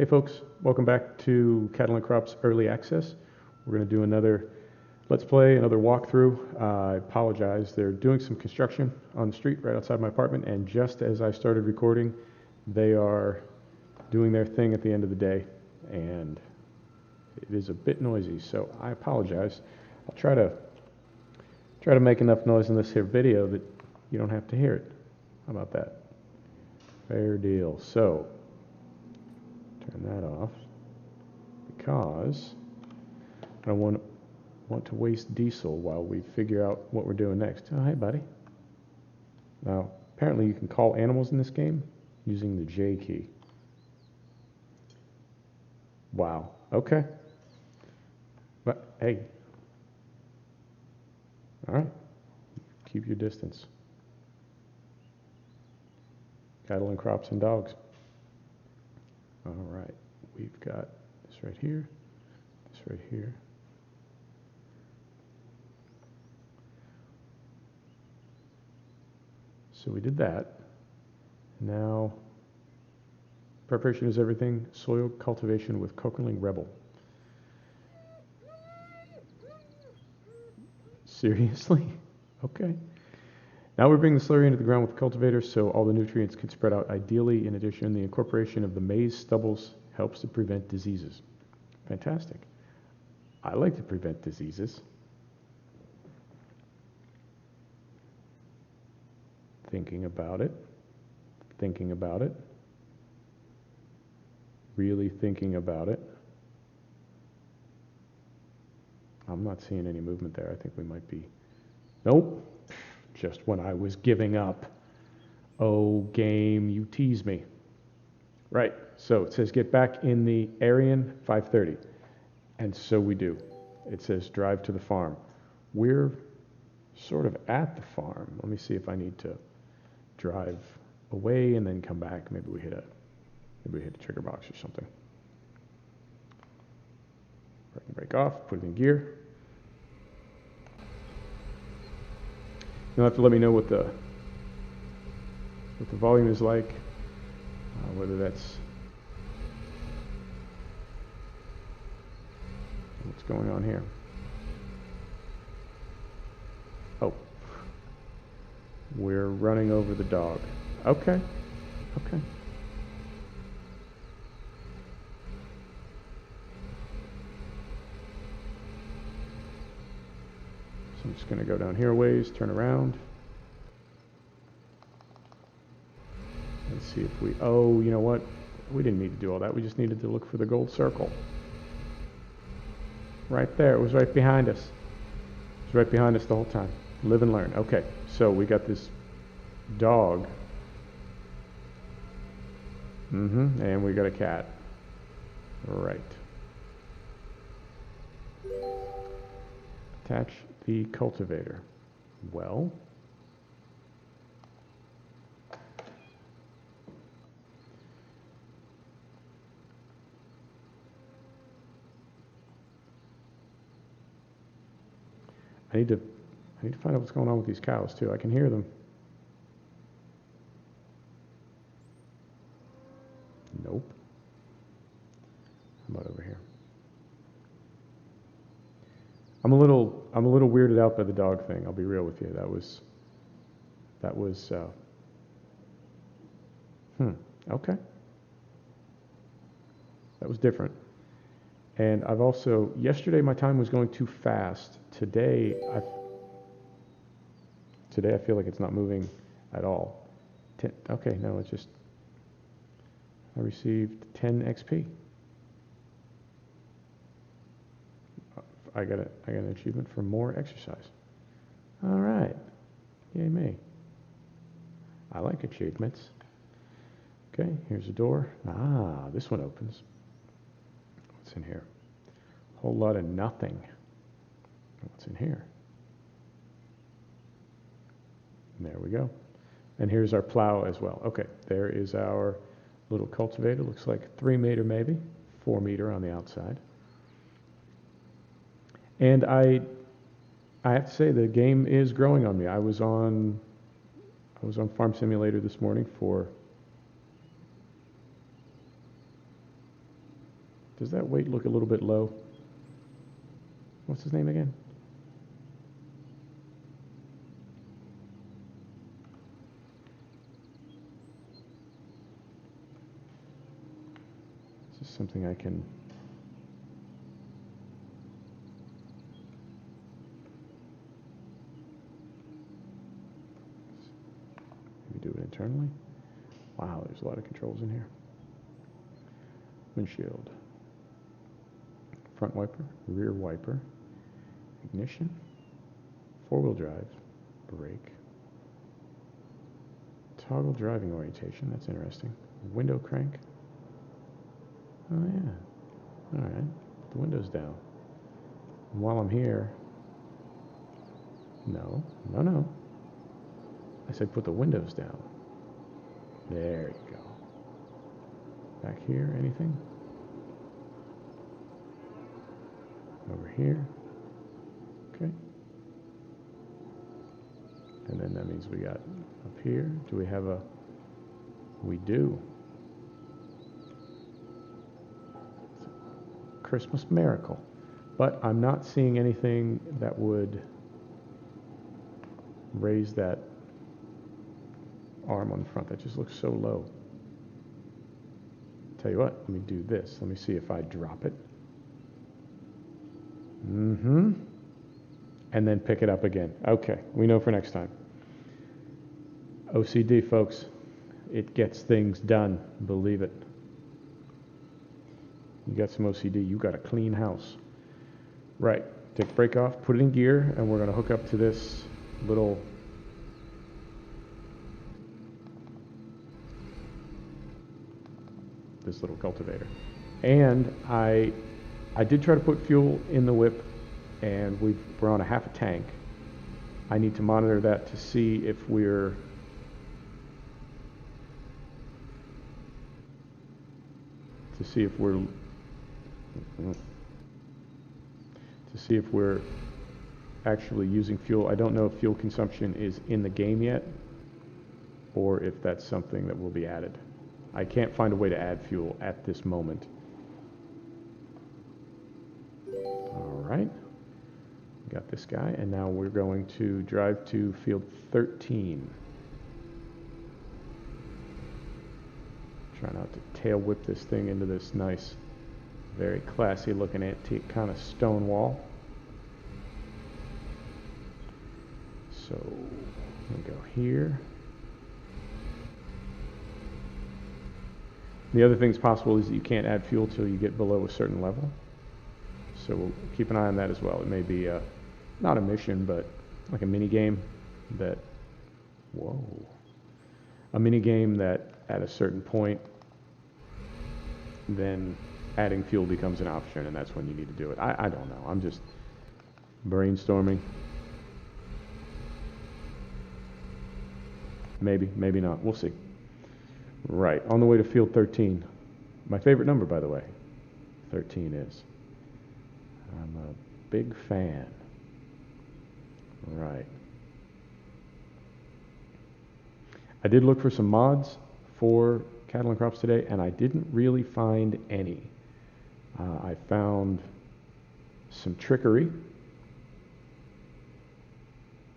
Hey folks, welcome back to Cattle and Crops Early Access. We're going to do another Let's Play, another walkthrough. I apologize, they're doing some construction on the street right outside my apartment, and just as I started recording, they are doing their thing at the end of the day, and it is a bit noisy, so I apologize. I'll try to make enough noise in this here video that you don't have to hear it. How about that? Fair deal. So, turn that off because I don't want to waste diesel while we figure out what we're doing next. Oh, hey, buddy. Now, apparently you can call animals in this game using the J key. Wow. Okay. But, hey. All right. Keep your distance. Cattle and crops and dogs. All right. We've got this right here. This right here. So we did that. Now, preparation is everything. Soil cultivation with Kokerling Rebel. Seriously? Okay. Now we bring the slurry into the ground with cultivators so all the nutrients can spread out ideally. In addition, the incorporation of the maize stubbles helps to prevent diseases. Fantastic. I like to prevent diseases. Thinking about it. Thinking about it. Really thinking about it. I'm not seeing any movement there. I think we might be... Nope. Just when I was giving up. Oh, game, you tease me. Right, so it says get back in the Aryan 530. And so we do. It says drive to the farm. We're sort of at the farm. Let me see if I need to drive away and then come back. Maybe we hit a trigger box or something. Brake off, put it in gear. You'll have to let me know what the volume is like, whether that's what's going on here. Oh, we're running over the dog. Okay, okay. So I'm just going to go down here a ways, turn around. Let's see if we, oh, you know what? We didn't need to do all that. We just needed to look for the gold circle. Right there. It was right behind us. It was right behind us the whole time. Live and learn. Okay, so we got this dog. And we got a cat. Right. Attach the cultivator. Well, I need to find out what's going on with these cows too. I can hear them. Nope. How about over here? I'm a little weirded out by the dog thing. I'll be real with you. That was okay. That was different. And I've also, yesterday my time was going too fast. Today I feel like it's not moving at all. Okay, no, it's just, I received 10 XP. I got an achievement for more exercise. All right, yay me. I like achievements. Okay, here's a door. Ah, this one opens. What's in here? A whole lot of nothing. What's in here? And there we go. And here's our plow as well. Okay, there is our little cultivator. Looks like 3 meter maybe, 4 meter on the outside. And I have to say the game is growing on me. I was on Farm Simulator this morning for Does that weight look a little bit low? What's his name again? This is something I can... maybe do it internally. Wow, there's a lot of controls in here. Windshield. Front wiper, rear wiper, ignition, four-wheel drive, brake, toggle driving orientation, that's interesting, window crank, oh yeah, alright, put the windows down. And while I'm here, no, I said put the windows down. There you go. Back here, anything? Over here. Okay. And then that means we got up here. Do we have a... we do. It's a Christmas miracle. But I'm not seeing anything that would raise that arm on the front. That just looks so low. Tell you what, let me do this. Let me see if I drop it. And then pick it up again. Okay, we know for next time. OCD, folks. It gets things done. Believe it. You got some OCD, you got a clean house. Right, take the brake off, put it in gear, and we're going to hook up to this little... cultivator. And I did try to put fuel in the whip, and we're on a half a tank. I need to monitor that to see if we're actually using fuel. I don't know if fuel consumption is in the game yet, or if that's something that will be added. I can't find a way to add fuel at this moment. All right, got this guy, and now we're going to drive to field 13. Try not to tail whip this thing into this nice, very classy looking antique kind of stone wall. So we go here. The other thing's possible is that you can't add fuel till you get below a certain level. So we'll keep an eye on that as well. It may be not a mission, but like a mini game that, a mini game that at a certain point, then adding fuel becomes an option, and that's when you need to do it. I don't know. I'm just brainstorming. Maybe, maybe not. We'll see. Right, on the way to field 13. My favorite number, by the way, 13 is. I'm a big fan. Right. I did look for some mods for Cattle and Crops today, and I didn't really find any. I found some trickery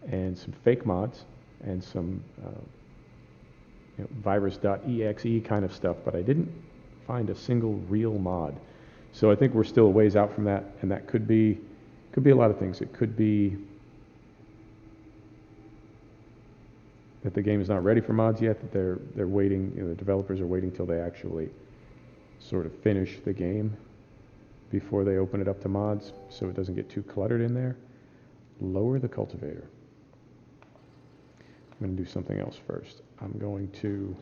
and some fake mods and some virus.exe kind of stuff, but I didn't find a single real mod. So I think we're still a ways out from that, and that could be a lot of things. It could be that the game is not ready for mods yet, that they're waiting, the developers are waiting till they actually sort of finish the game before they open it up to mods, so it doesn't get too cluttered in there. Lower the cultivator. I'm going to do something else first. I'm going to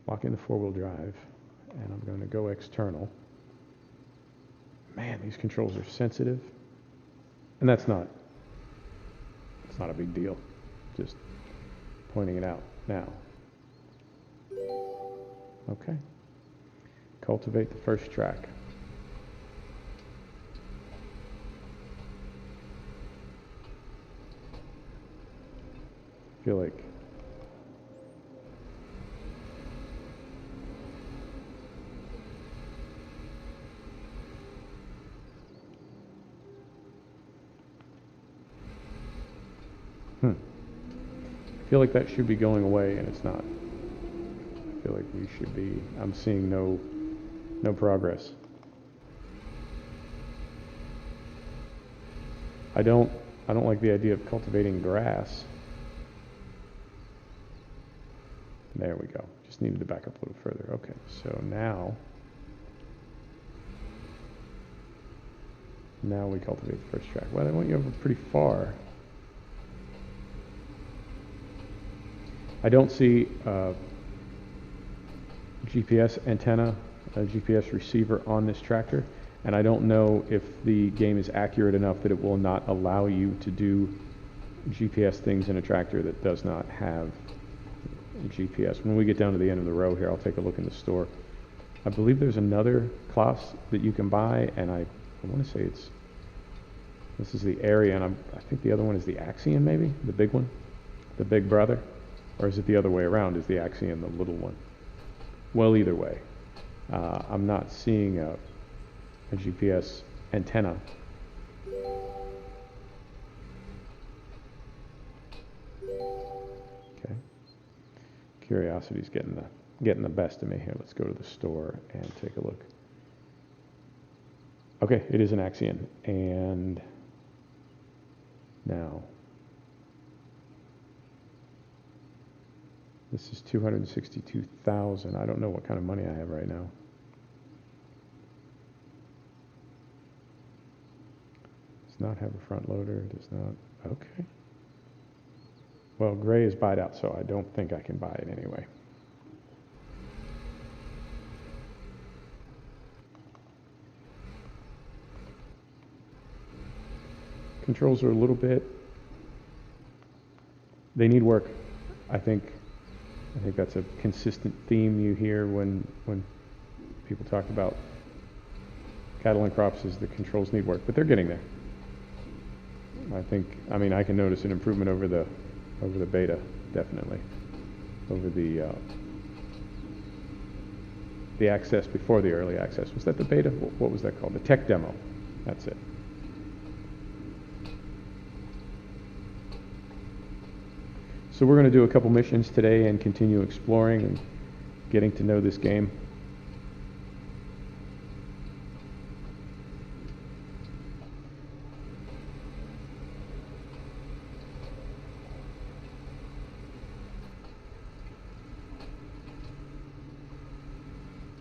lock in the four-wheel drive, and I'm going to go external. Man, these controls are sensitive, and it's not a big deal. Just pointing it out now. Okay. Cultivate the first track. I feel like feel like that should be going away, and it's not. I feel like we should be, I'm seeing no progress. I don't like the idea of cultivating grass. There we go. Just needed to back up a little further. Okay, so now we cultivate the first track. Well, I want you over pretty far. I don't see a GPS antenna, a GPS receiver on this tractor, and I don't know if the game is accurate enough that it will not allow you to do GPS things in a tractor that does not have GPS. When we get down to the end of the row here, I'll take a look in the store. I believe there's another class that you can buy, and I want to say this is the Area, and I think the other one is the Axion, maybe? The big one? The big brother? Or is it the other way around? Is the Axion the little one? Well, either way. I'm not seeing a GPS antenna. Okay. Curiosity's getting the best of me here. Let's go to the store and take a look. Okay, it is an Axion, and now this is 262,000. I don't know what kind of money I have right now. Does not have a front loader. Does not. Okay. Well, gray is buyed out, so I don't think I can buy it anyway. Controls are a little bit, they need work. I think that's a consistent theme you hear when people talk about cattle and crops, is the controls need work, but they're getting there. I mean, I can notice an improvement over the beta, definitely. Over the access before the early access. Was that the beta? What was that called? The tech demo. That's it. So we're going to do a couple missions today and continue exploring and getting to know this game.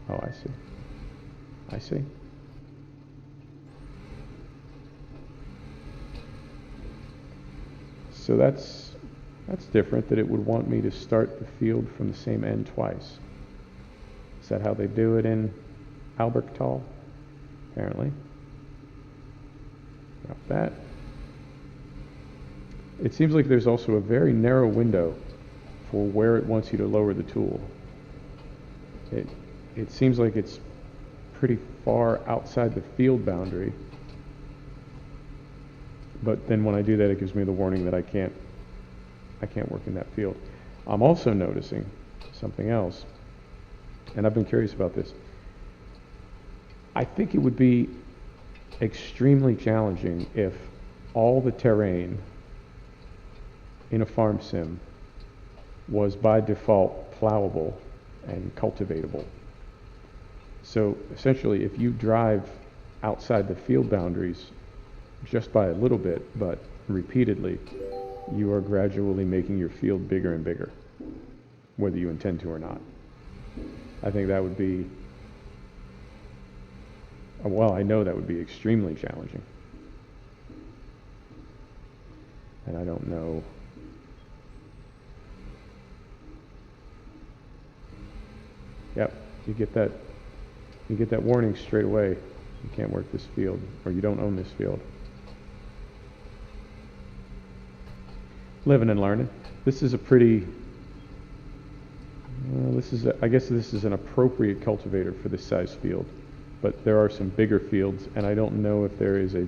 Oh, I see. I see. So that's different, that it would want me to start the field from the same end twice. Is that how they do it in Albertal? Apparently. Got that. It seems like there's also a very narrow window for where it wants you to lower the tool. It seems like it's pretty far outside the field boundary, but then when I do that, it gives me the warning that I can't work in that field. I'm also noticing something else, and I've been curious about this. I think it would be extremely challenging if all the terrain in a farm sim was by default plowable and cultivatable. So essentially, if you drive outside the field boundaries just by a little bit, but repeatedly, you are gradually making your field bigger and bigger, whether you intend to or not. I think that would be, well, I know that would be extremely challenging. And I don't know. Yep, you get that warning straight away. You can't work this field, or you don't own this field. Living and learning. This is a pretty, I guess this is an appropriate cultivator for this size field, but there are some bigger fields, and I don't know if there is a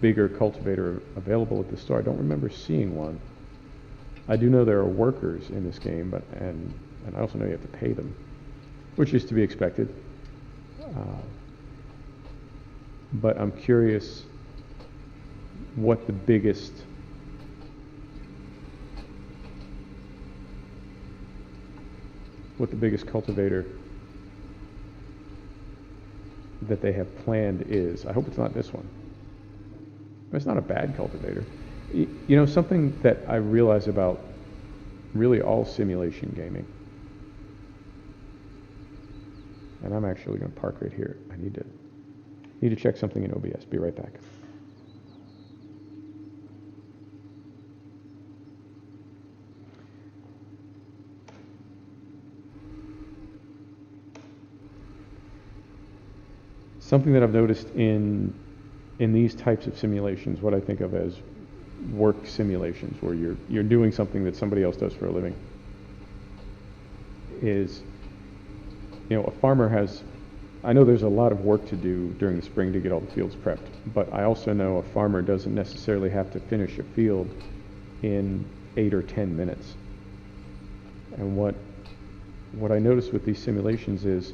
bigger cultivator available at the store. I don't remember seeing one. I do know there are workers in this game, and I also know you have to pay them, which is to be expected. But I'm curious what the biggest what the biggest cultivator that they have planned is. I hope it's not this one. It's not a bad cultivator. You know, something that I realize about really all simulation gaming, and I'm actually going to park right here. I need to check something in OBS. Be right back. Something that I've noticed in these types of simulations, what I think of as work simulations, where you're doing something that somebody else does for a living, is, you know, a farmer has, I know there's a lot of work to do during the spring to get all the fields prepped, but I also know a farmer doesn't necessarily have to finish a field in 8 or 10 minutes. And what I notice with these simulations is,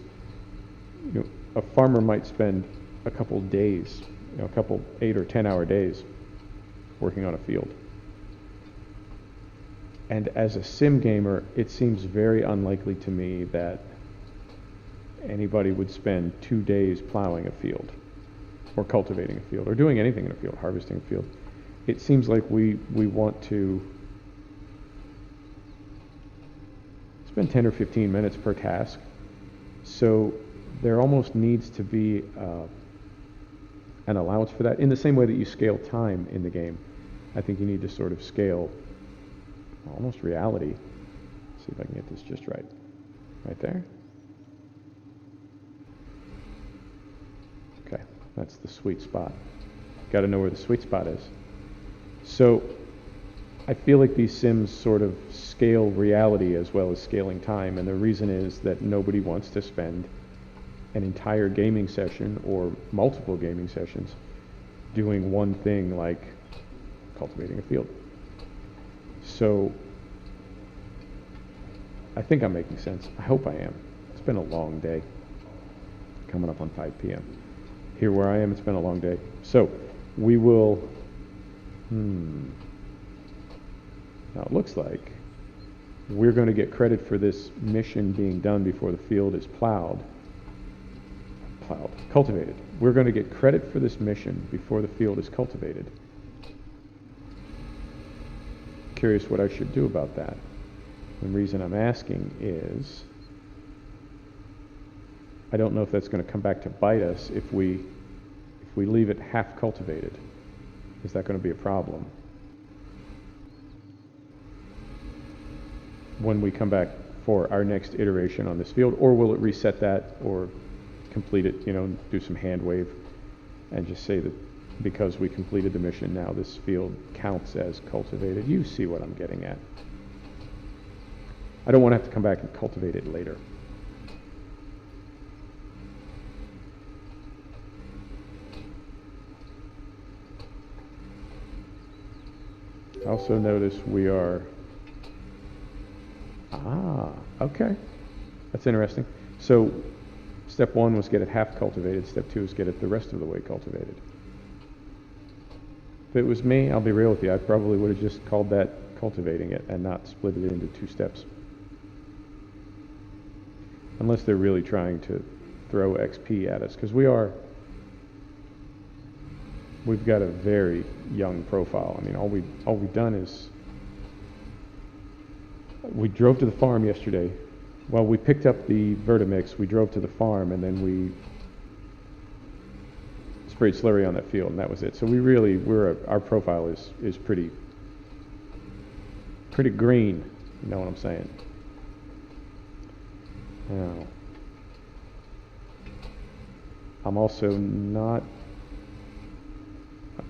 you know, a farmer might spend a couple days, you know, a couple 8 or 10 hour days working on a field. And as a sim gamer, it seems very unlikely to me that anybody would spend 2 days plowing a field or cultivating a field or doing anything in a field, harvesting a field. It seems like we want to spend 10 or 15 minutes per task. So there almost needs to be an allowance for that. In the same way that you scale time in the game, I think you need to sort of scale almost reality. See if I can get this just right. Right there. Okay, that's the sweet spot. Got to know where the sweet spot is. So I feel like these sims sort of scale reality as well as scaling time, and the reason is that nobody wants to spend an entire gaming session or multiple gaming sessions doing one thing like cultivating a field. So I think I'm making sense. I hope I am. It's been a long day, coming up on 5 p.m. Here where I am, it's been a long day. So we will, now it looks like we're going to get credit for this mission being done before the field is cultivated. We're going to get credit for this mission before the field is cultivated. Curious what I should do about that. The reason I'm asking is I don't know if that's going to come back to bite us if we leave it half cultivated. Is that going to be a problem when we come back for our next iteration on this field, or will it reset that or complete it, you know, do some hand wave and just say that because we completed the mission, now this field counts as cultivated? You see what I'm getting at. I don't want to have to come back and cultivate it later. I also notice we are, okay. That's interesting. So step 1 was get it half cultivated. Step 2 is get it the rest of the way cultivated. If it was me, I'll be real with you, I probably would have just called that cultivating it and not split it into 2 steps. Unless they're really trying to throw XP at us, because we've got a very young profile. I mean, all we've done is we drove to the farm yesterday. Well, we picked up the Vertimix, we drove to the farm, and then we sprayed slurry on that field, and that was it. So our profile is pretty green, you know what I'm saying? Now, I'm also not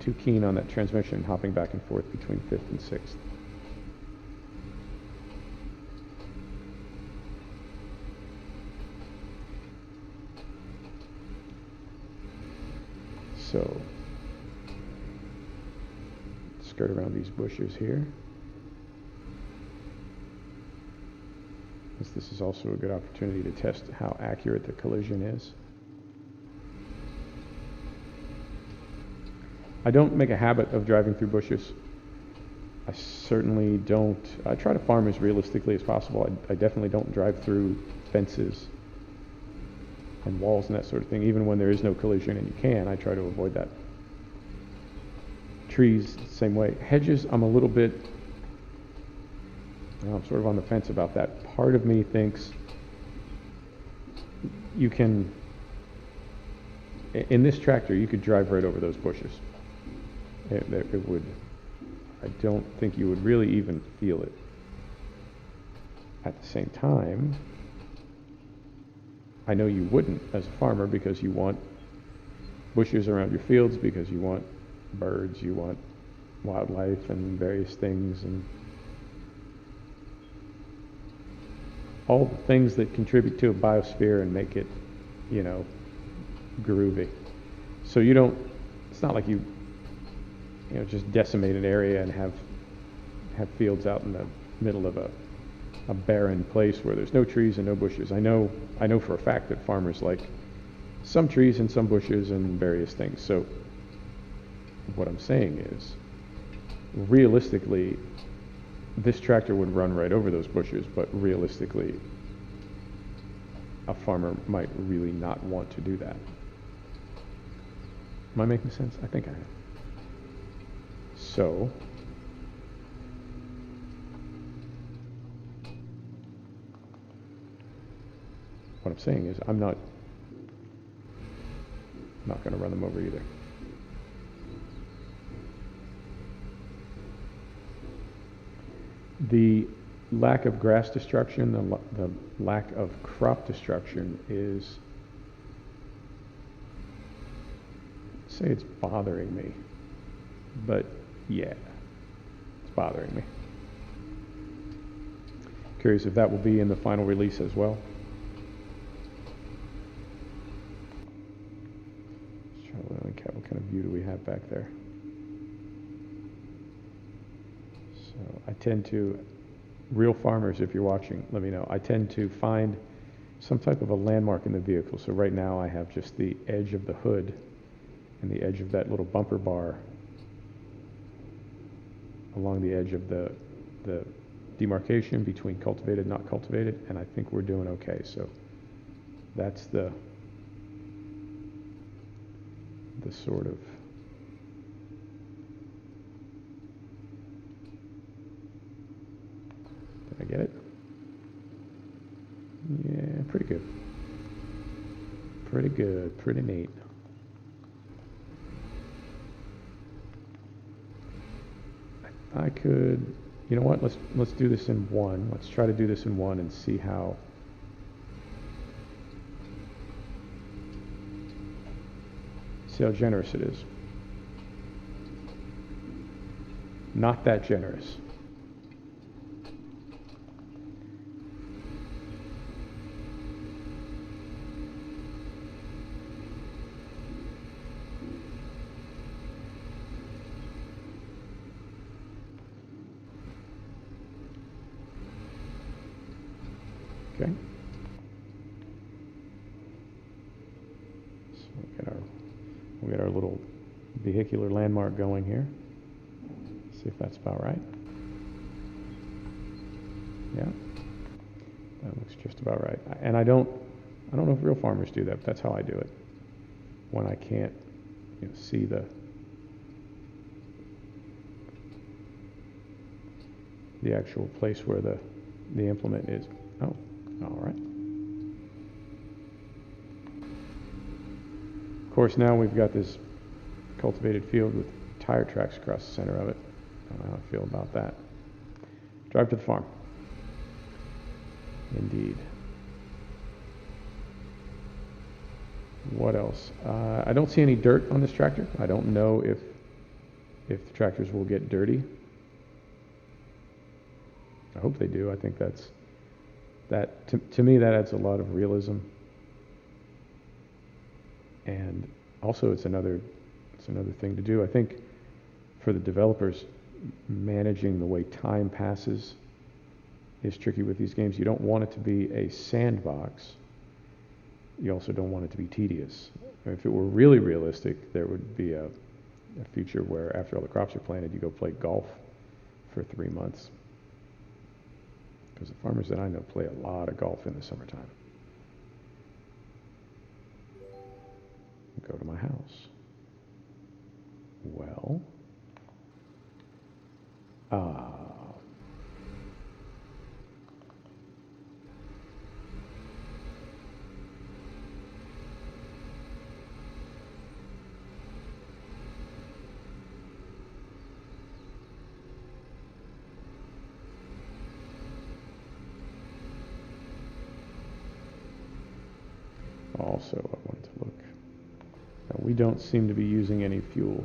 too keen on that transmission hopping back and forth between 5th and 6th. So, skirt around these bushes here. This is also a good opportunity to test how accurate the collision is. I don't make a habit of driving through bushes. I certainly don't, I try to farm as realistically as possible. I definitely don't drive through fences and walls and that sort of thing, even when there is no collision and you can, I try to avoid that. Trees, same way. Hedges, I'm a little bit, I'm sort of on the fence about that. Part of me thinks you can, in this tractor, you could drive right over those bushes. It would, I don't think you would really even feel it. At the same time, I know you wouldn't as a farmer because you want bushes around your fields, because you want birds, you want wildlife and various things, and all the things that contribute to a biosphere and make it, you know, groovy. So you don't, it's not like you just decimate an area and have fields out in the middle of a barren place where there's no trees and no bushes. I know for a fact that farmers like some trees and some bushes and various things. So what I'm saying is, realistically, this tractor would run right over those bushes, but realistically, a farmer might really not want to do that. Am I making sense? I think I am. So, what I'm saying is I'm not going to run them over either. The lack of grass destruction, the lack of crop destruction is, say it's bothering me, but yeah, it's bothering me. Curious if that will be in the final release as well. Let's try to look at what kind of view do we have back there. So I tend to, real farmers, if you're watching, let me know. I tend to find some type of a landmark in the vehicle. So right now I have just the edge of the hood and the edge of that little bumper bar along the edge of the demarcation between cultivated and not cultivated, and I think we're doing okay. So that's the sort of, did I get it? Yeah, pretty good. Pretty good, pretty neat. I could, you know what, let's do this in one. Let's try to do this in one and see how generous it is. Not that generous. Okay. So we'll get our little vehicular landmark going here. See if that's about right. Yeah, that looks just about right. And I don't know if real farmers do that, but that's how I do it. When I can't see the actual place where the implement is. Oh, all right. Of course, now we've got this cultivated field with tire tracks across the center of it. I don't know how I feel about that. Drive to the farm. Indeed. What else? I don't see any dirt on this tractor. I don't know if the tractors will get dirty. I hope they do. I think to me that adds a lot of realism. And also it's another thing to do. I think for the developers, managing the way time passes is tricky with these games. You don't want it to be a sandbox. You also don't want it to be tedious. If it were really realistic, there would be a future where after all the crops are planted, you go play golf for 3 months. Because the farmers that I know play a lot of golf in the summertime. Go to my house. Well, also I want to look. Now, we don't seem to be using any fuel.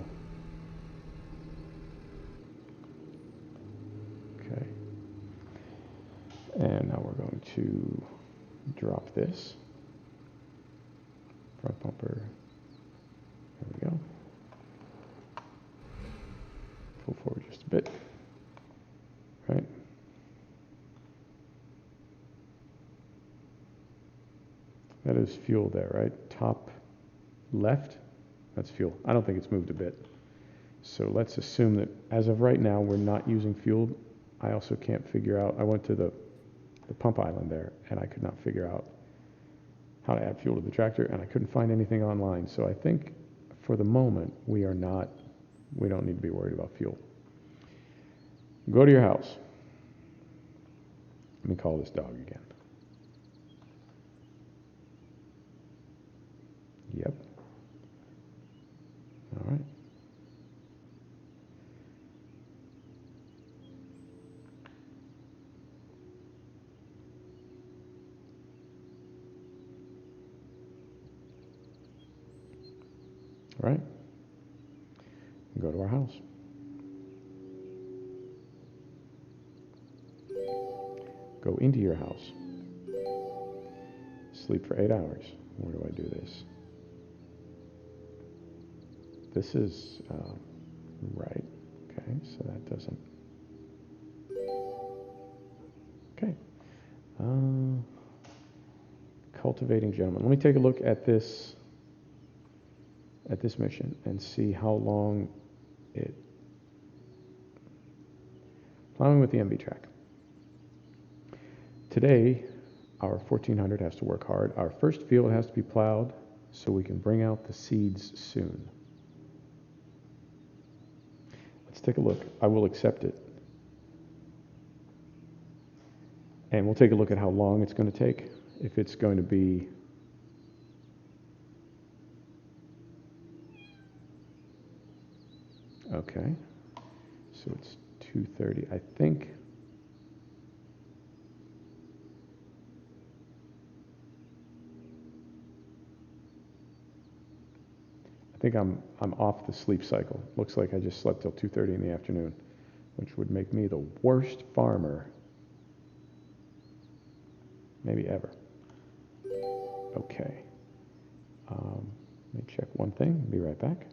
Okay. And now we're going to drop this. Front bumper. There we go. Pull forward just a bit. Right. That is fuel there, right? Top left, that's fuel. I don't think it's moved a bit. So let's assume that as of right now, we're not using fuel. I also can't figure out, I went to the pump island there and I could not figure out how to add fuel to the tractor and I couldn't find anything online. So I think for the moment, we don't need to be worried about fuel. Go to your house. Let me call this dog again. Yep. All right. All right. Go to our house. Go into your house. Sleep for 8 hours. Where do I do this? This is right. Okay, so that doesn't. Okay. Cultivating gentleman. Let me take a look at this mission and see how long it. Plowing with the MB track. Today, our 1400 has to work hard. Our first field has to be plowed so we can bring out the seeds soon. Let's take a look. I will accept it. And we'll take a look at how long it's going to take. If it's going to be okay. So it's 2:30. I think I'm off the sleep cycle. Looks like I just slept till 2:30 in the afternoon, which would make me the worst farmer maybe ever. Okay. Let me check one thing. Be right back.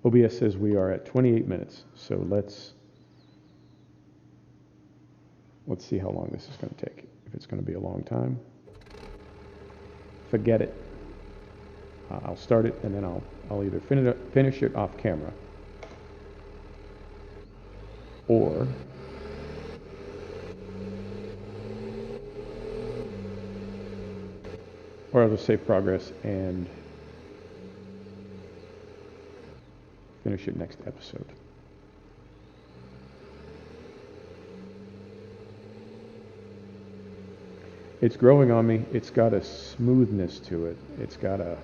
OBS says we are at 28 minutes, so let's see how long this is going to take. If it's going to be a long time, forget it. I'll start it and then I'll either finish it off camera or I'll just save progress and finish it next episode. It's growing on me. It's got a smoothness to it. It's got a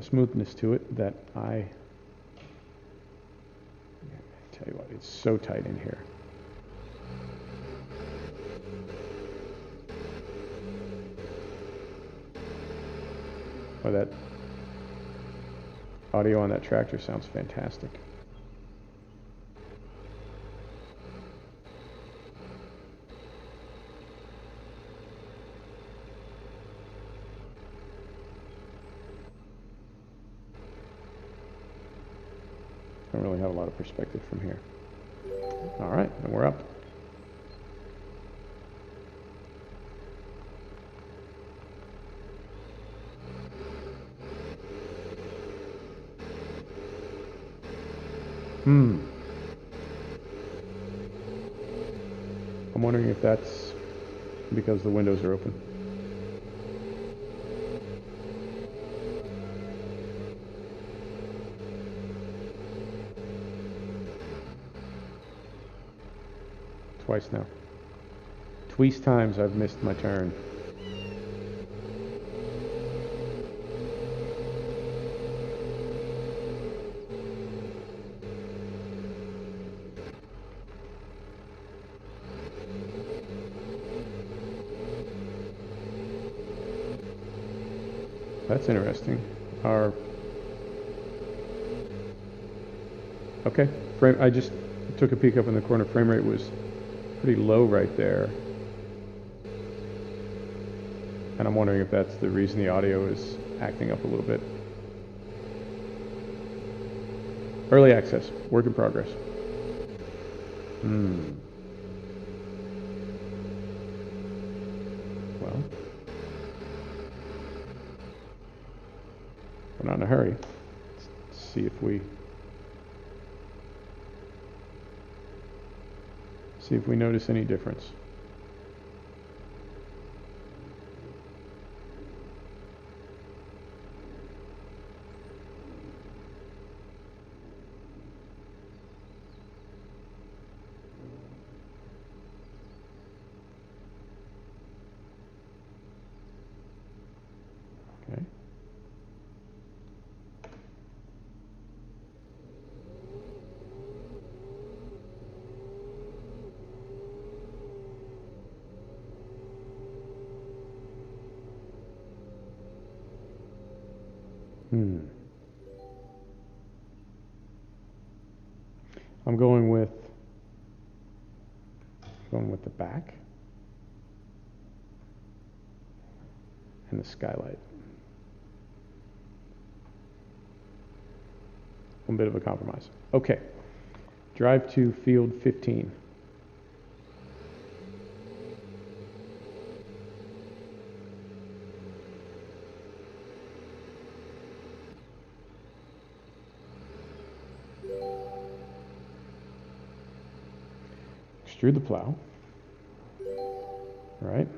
smoothness to it that I tell you what, it's so tight in here. Oh, that audio on that tractor sounds fantastic. I don't really have a lot of perspective from here. All right, and we're up. I'm wondering if that's because the windows are open. Twice now. Twice times I've missed my turn. That's interesting. Okay, I just took a peek up in the corner. Frame rate was pretty low right there. And I'm wondering if that's the reason the audio is acting up a little bit. Early access, work in progress. Well, we're not in a hurry. Let's see if we notice any difference. Okay. I'm going with the back and the skylight. One bit of a compromise. Okay. Drive to field 15. Extrude the plow. Right.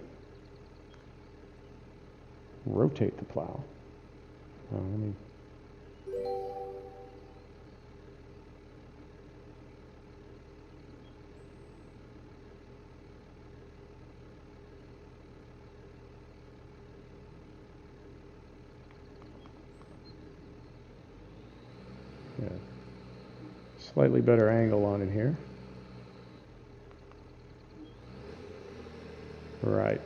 Rotate the plow. Let me. Yeah. Slightly better angle on it here. Right.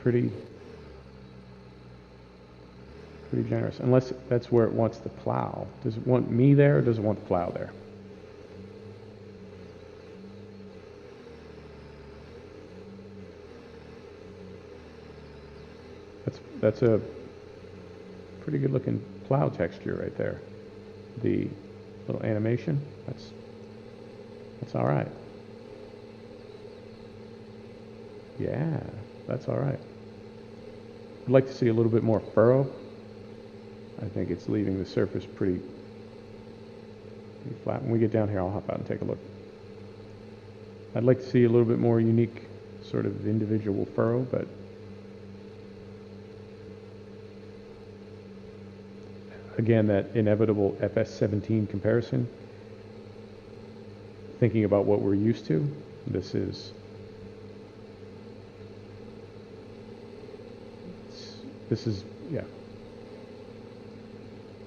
Pretty generous. Unless that's where it wants the plow. Does it want me there or does it want the plow there? That's a pretty good looking plow texture right there. The little animation, that's all right. Yeah, that's all right. I'd like to see a little bit more furrow. I think it's leaving the surface pretty flat. When we get down here, I'll hop out and take a look. I'd like to see a little bit more unique sort of individual furrow, but again, that inevitable FS17 comparison, thinking about what we're used to, this is yeah,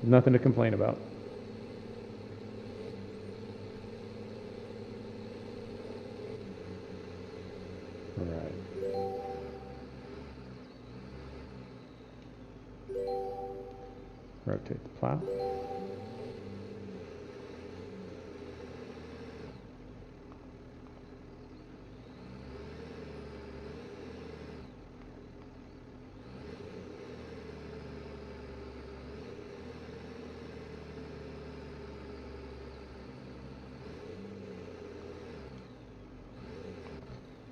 nothing to complain about. All right. Rotate the plow.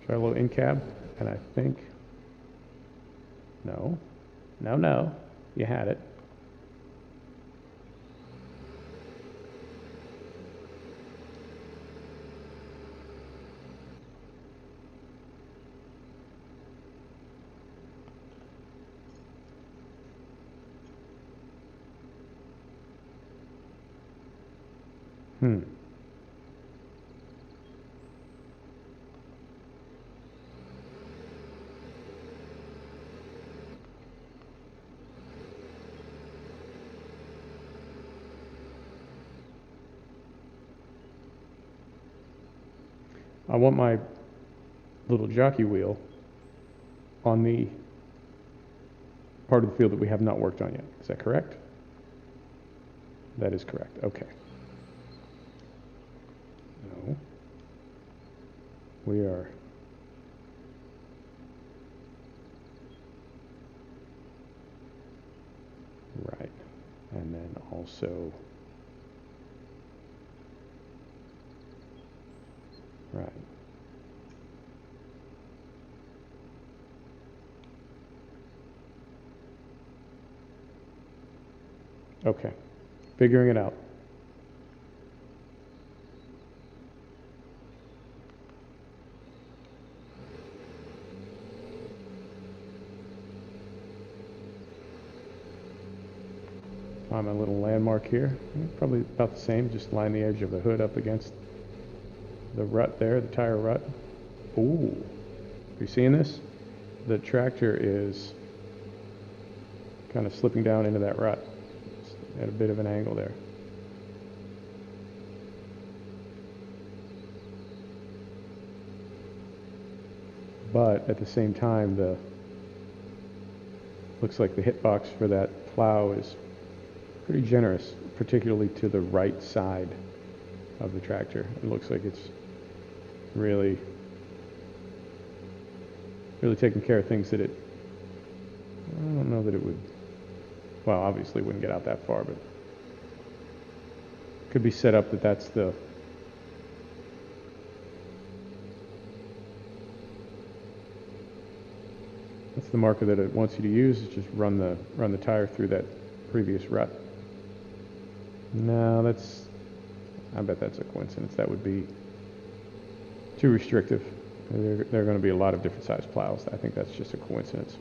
Try a little in cab, and I think, no, no, you had it. Hmm. I want my little jockey wheel on the part of the field that we have not worked on yet. Is that correct? That is correct. Okay. No. We are. Right. And then also. Right. Okay. Figuring it out. Find my little landmark here. Probably about the same. Just line the edge of the hood up against the rut there, the tire rut. Ooh. Are you seeing this? The tractor is kind of slipping down into that rut. It's at a bit of an angle there. But at the same time, the looks like the hitbox for that plow is pretty generous, particularly to the right side of the tractor. It looks like it's really taking care of things that I don't know that it would, well, obviously wouldn't get out that far, but could be set up that that's the marker that it wants you to use. Is just run the tire through that previous rut. No, I bet that's a coincidence. That would be too restrictive. There are going to be a lot of different size plows. I think that's just a coincidence.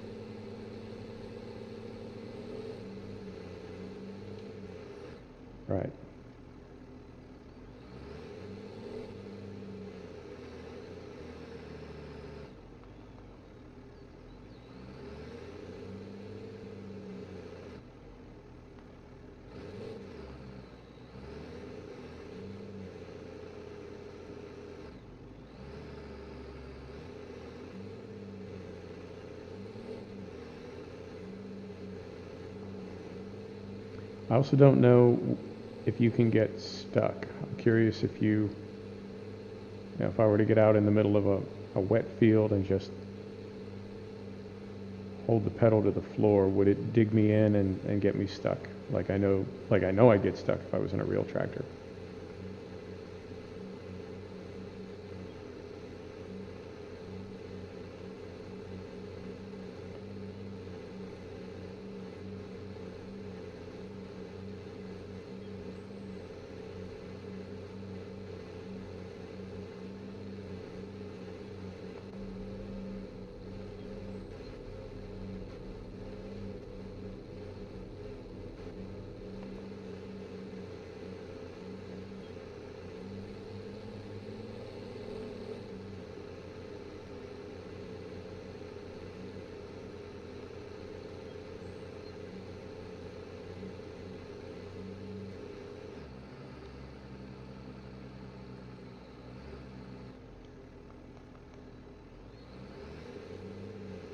Right. I also don't know if you can get stuck. I'm curious if if I were to get out in the middle of a wet field and just hold the pedal to the floor, would it dig me in and get me stuck? Like I know I'd get stuck if I was in a real tractor.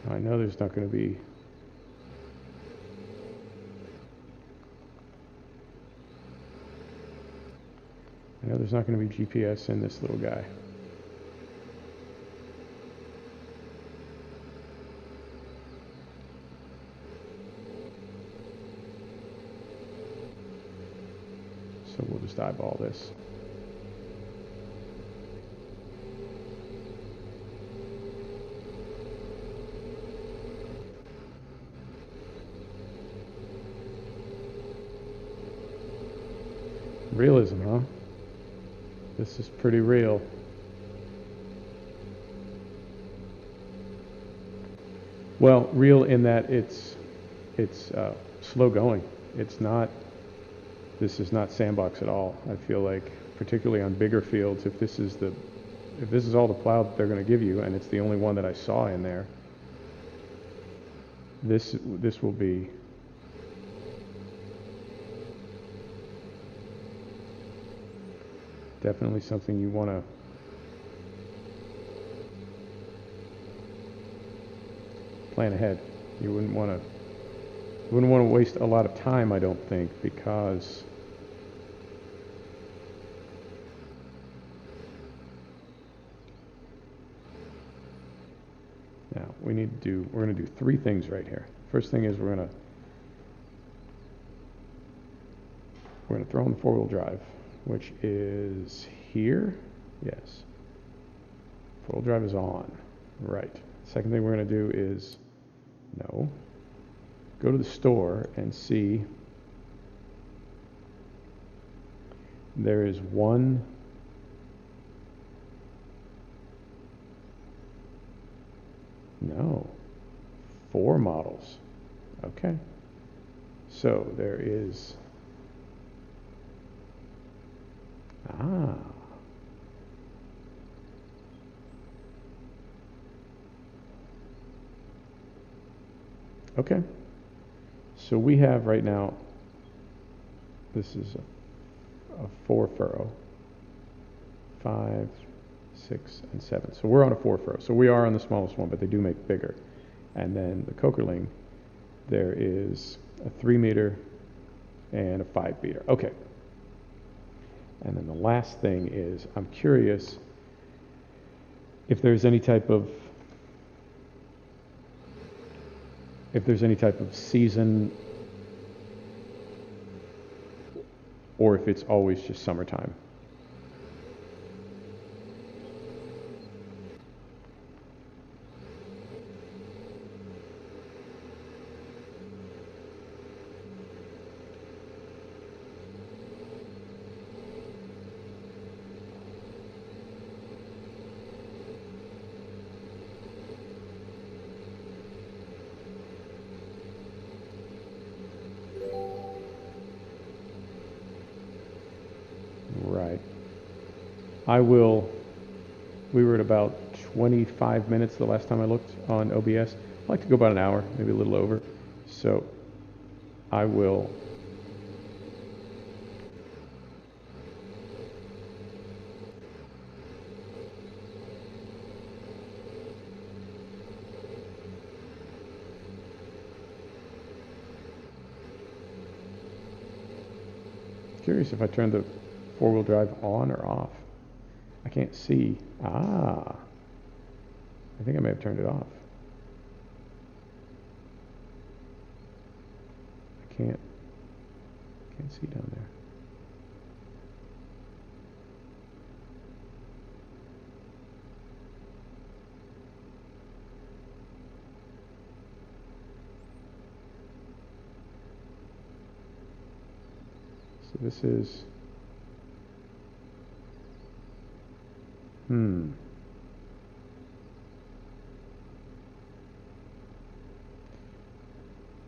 I know there's not going to be GPS in this little guy. So we'll just eyeball this. Realism, huh? This is pretty real. Well, real in that it's slow going. It's not. This is not sandbox at all. I feel like, particularly on bigger fields, if this is all the plow that they're going to give you, and it's the only one that I saw in there, this will be definitely something you want to plan ahead. You wouldn't want to waste a lot of time, I don't think, because now we're going to do three things right here. First thing is we're going to throw in the four-wheel drive, which is here. Yes. Four-wheel drive is on. Right. Second thing we're going to do is go to the store and see there is four models. Okay. So there is, okay. So we have right now, this is a 4 furrow, 5, 6, and 7. So we're on a 4 furrow. So we are on the smallest one, but they do make bigger. And then the Kokerling, there is a 3 meter and a 5 meter. Okay. And then the last thing is, I'm curious if there's any type of season, or if it's always just summertime. Right. We were at about 25 minutes the last time I looked on OBS. I like to go about an hour, maybe a little over. So I will curious if I turned the four-wheel drive on or off. I can't see. I think I may have turned it off. I can't see down there. So this is,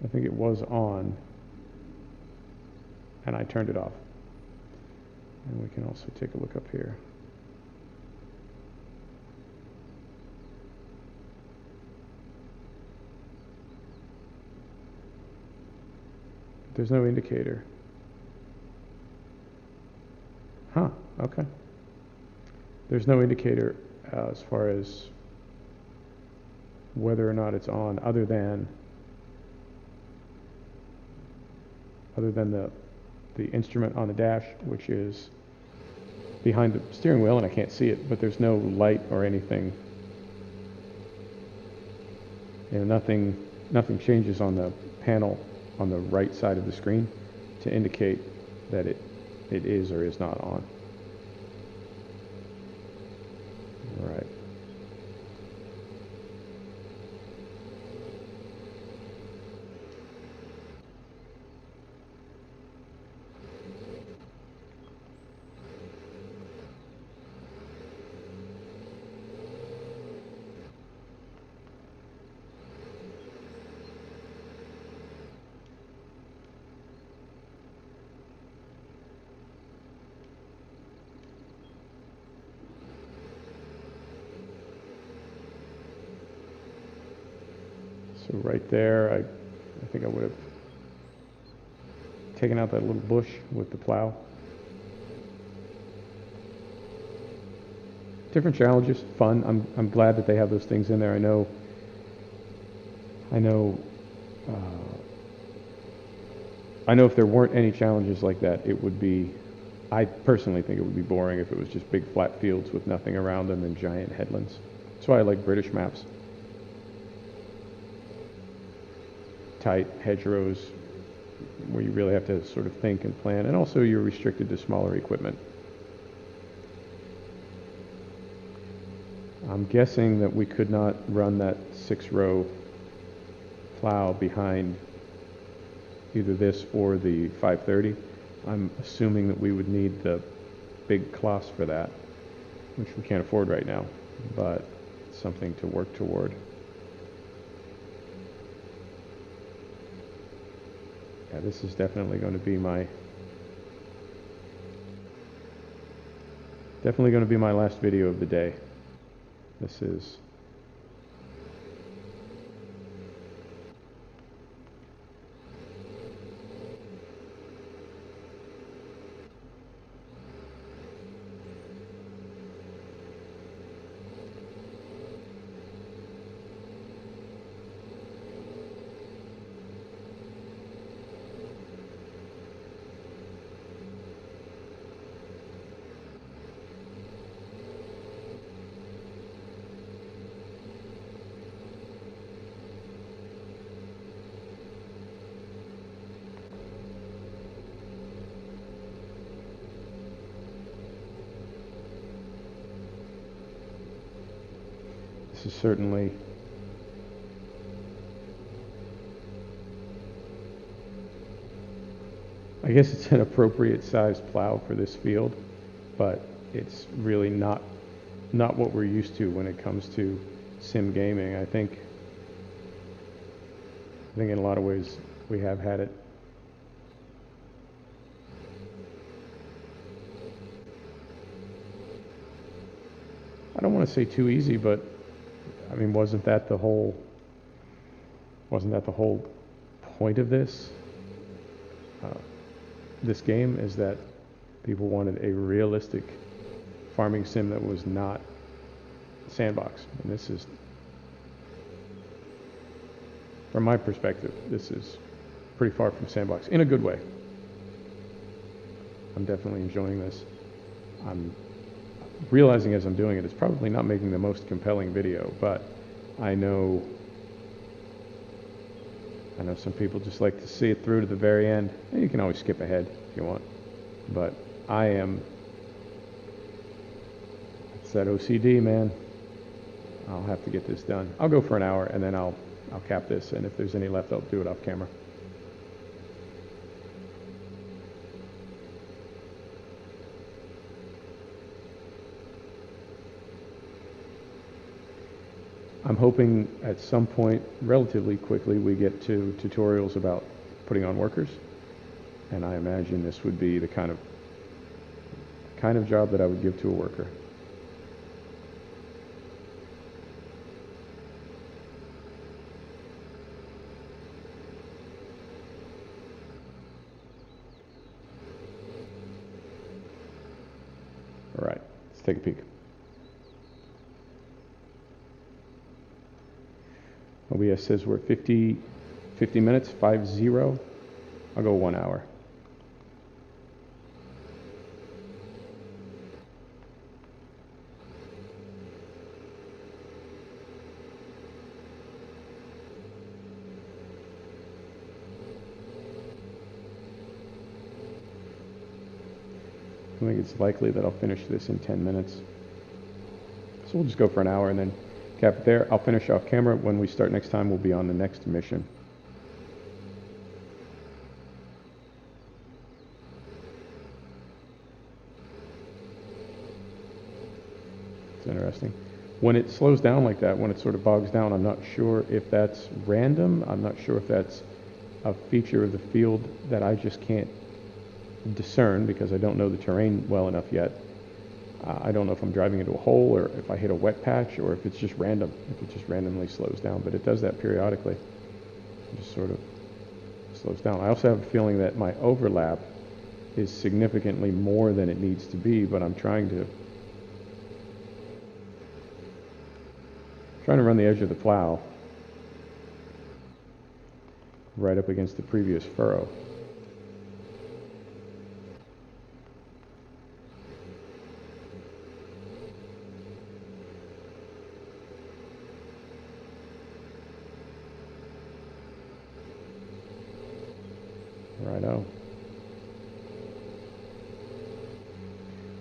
I think it was on, and I turned it off. And we can also take a look up here. There's no indicator. Huh, okay. There's no indicator as far as whether or not it's on, other than the instrument on the dash, which is behind the steering wheel, and I can't see it, but there's no light or anything. Nothing changes on the panel on the right side of the screen to indicate that it is or is not on. Right. So right there, I think I would have taken out that little bush with the plow. Different challenges, fun. I'm glad that they have those things in there. I know, if there weren't any challenges like that, it would be, I personally think it would be boring if it was just big flat fields with nothing around them and giant headlands. That's why I like British maps. Tight hedgerows where you really have to sort of think and plan, and also you're restricted to smaller equipment. I'm guessing that we could not run that 6-row plow behind either this or the 530. I'm assuming that we would need the big Kloss for that, which we can't afford right now, but it's something to work toward. Yeah, this is definitely going to be my last video of the day. This is certainly I guess it's an appropriate sized plow for this field, but it's really not what we're used to when it comes to sim gaming. I think in a lot of ways we have had it I don't want to say too easy, but I mean, wasn't that the whole point of this game, is that people wanted a realistic farming sim that was not sandbox. And this is, from my perspective, this is pretty far from sandbox in a good way. I'm definitely enjoying this. I'm realizing as I'm doing it, it's probably not making the most compelling video, but I know some people just like to see it through to the very end. And you can always skip ahead if you want, but it's that OCD, man. I'll have to get this done. I'll go for an hour and then I'll cap this, and if there's any left, I'll do it off camera. I'm hoping at some point, relatively quickly, we get to tutorials about putting on workers, and I imagine this would be the kind of job that I would give to a worker. All right, let's take a peek. OBS says we're 50 minutes, 50. I'll go 1 hour. I think it's likely that I'll finish this in 10 minutes. So we'll just go for an hour and then cap it there. I'll finish off camera. When we start next time, we'll be on the next mission. It's interesting. When it slows down like that, when it sort of bogs down, I'm not sure if that's random. I'm not sure if that's a feature of the field that I just can't discern because I don't know the terrain well enough yet. I don't know if I'm driving into a hole or if I hit a wet patch or if it's just random, if it just randomly slows down, but it does that periodically. just sort of slows down. I also have a feeling that my overlap is significantly more than it needs to be, but I'm trying to run the edge of the plow right up against the previous furrow. Righto.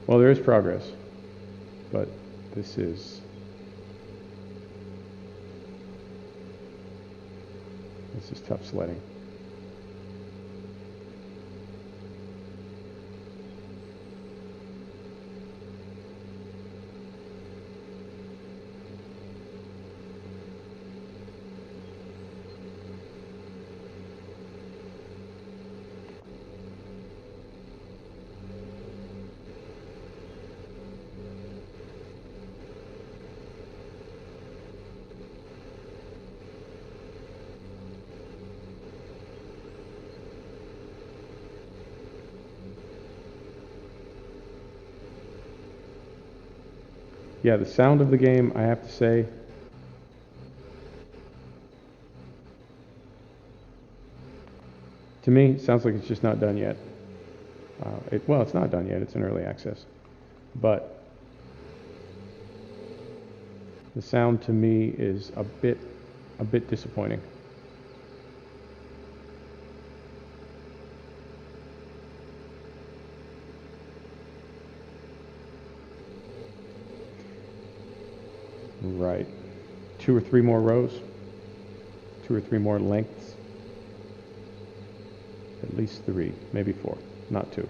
Well, there is progress, but this is tough sledding. Yeah, the sound of the game, I have to say, to me, it sounds like it's just not done yet. Well, it's not done yet. It's in early access. But the sound to me is a bit disappointing. Right. 2 or 3 more rows. 2 or 3 more lengths. At least 3, maybe 4, not 2.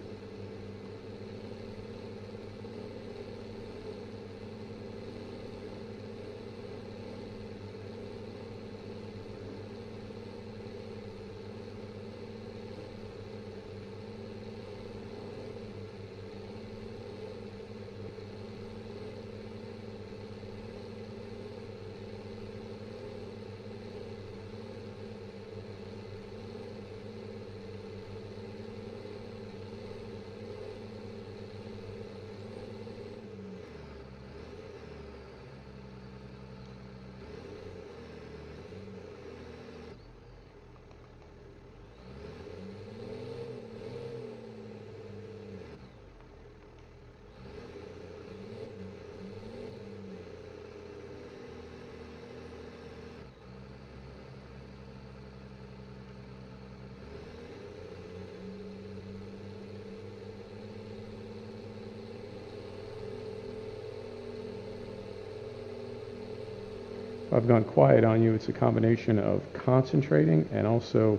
If I've gone quiet on you, it's a combination of concentrating and also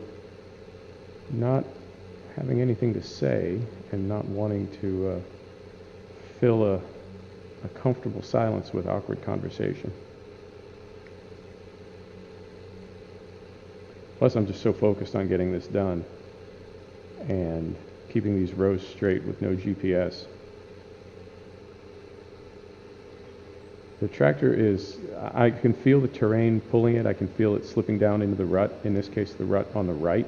not having anything to say and not wanting to fill a comfortable silence with awkward conversation. Plus, I'm just so focused on getting this done and keeping these rows straight with no GPS. The tractor is, I can feel the terrain pulling it. I can feel it slipping down into the rut, in this case, the rut on the right.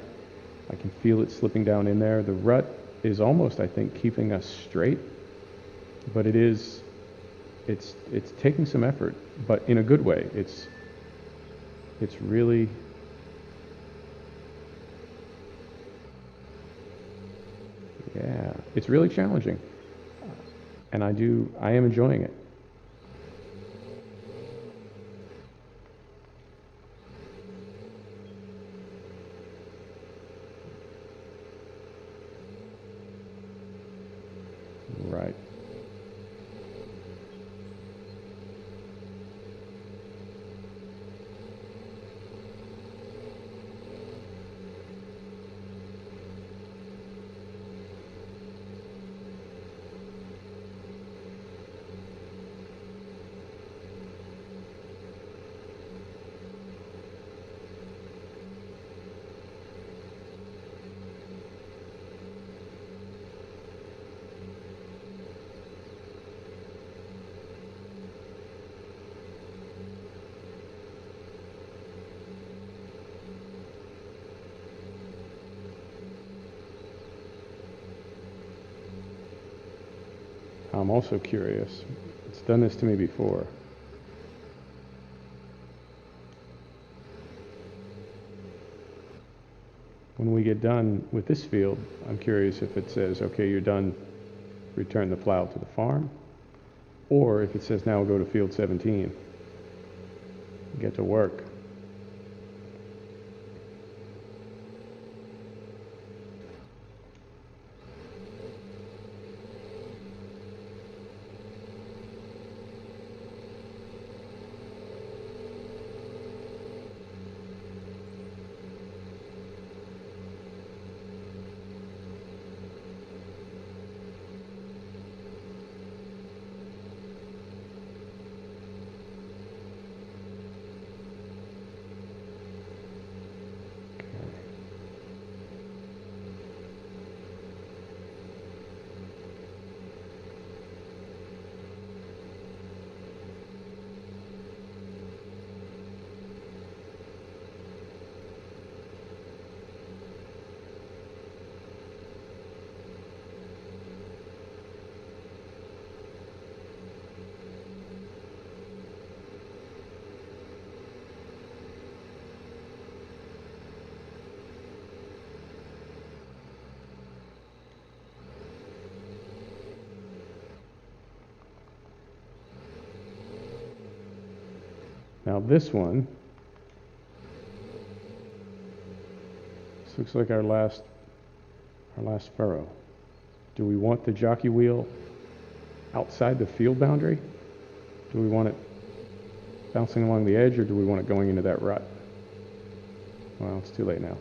I can feel it slipping down in there. The rut is almost, I think, keeping us straight, but it's taking some effort, but in a good way. It's really, yeah, it's really challenging. And I am enjoying it. Right. I'm also curious. It's done this to me before. When we get done with this field, I'm curious if it says, okay, you're done, return the plow to the farm, or if it says now go to field 17, get to work. Now this one, this looks like our last furrow. Do we want the jockey wheel outside the field boundary? Do we want it bouncing along the edge, or do we want it going into that rut? Well, it's too late now.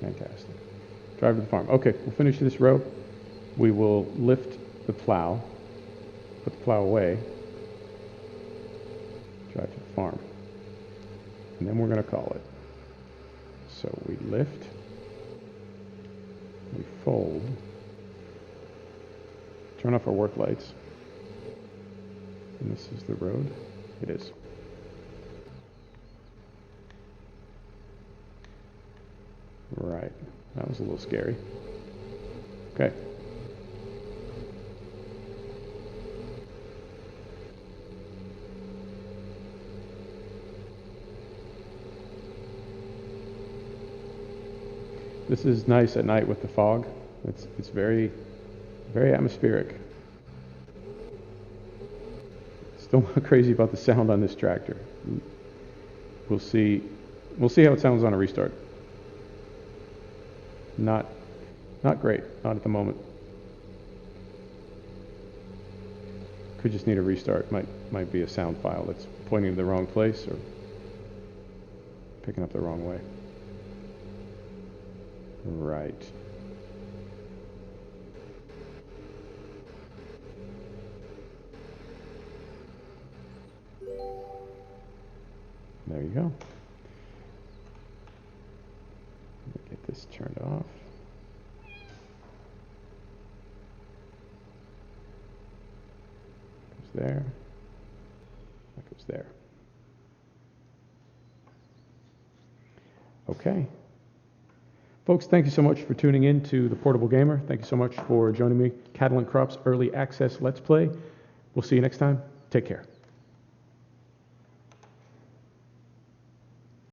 Fantastic. Drive to the farm. Okay, we'll finish this row. We will lift the plow, put the plow away, drive to the farm. And then we're going to call it. So we lift, we fold, turn off our work lights. And this is the road. It is. Right, that was a little scary. Okay. This is nice at night with the fog. It's very, very atmospheric. Still not crazy about the sound on this tractor. We'll see how it sounds on a restart. Not great, not at the moment. Could just need a restart. Might be a sound file that's pointing to the wrong place or picking up the wrong way. Right. There you go. Get this turned off. Goes there. That goes there. Okay. Folks, thank you so much for tuning in to The Portable Gamer. Thank you so much for joining me. Cattle and Crops Early Access Let's Play. We'll see you next time. Take care.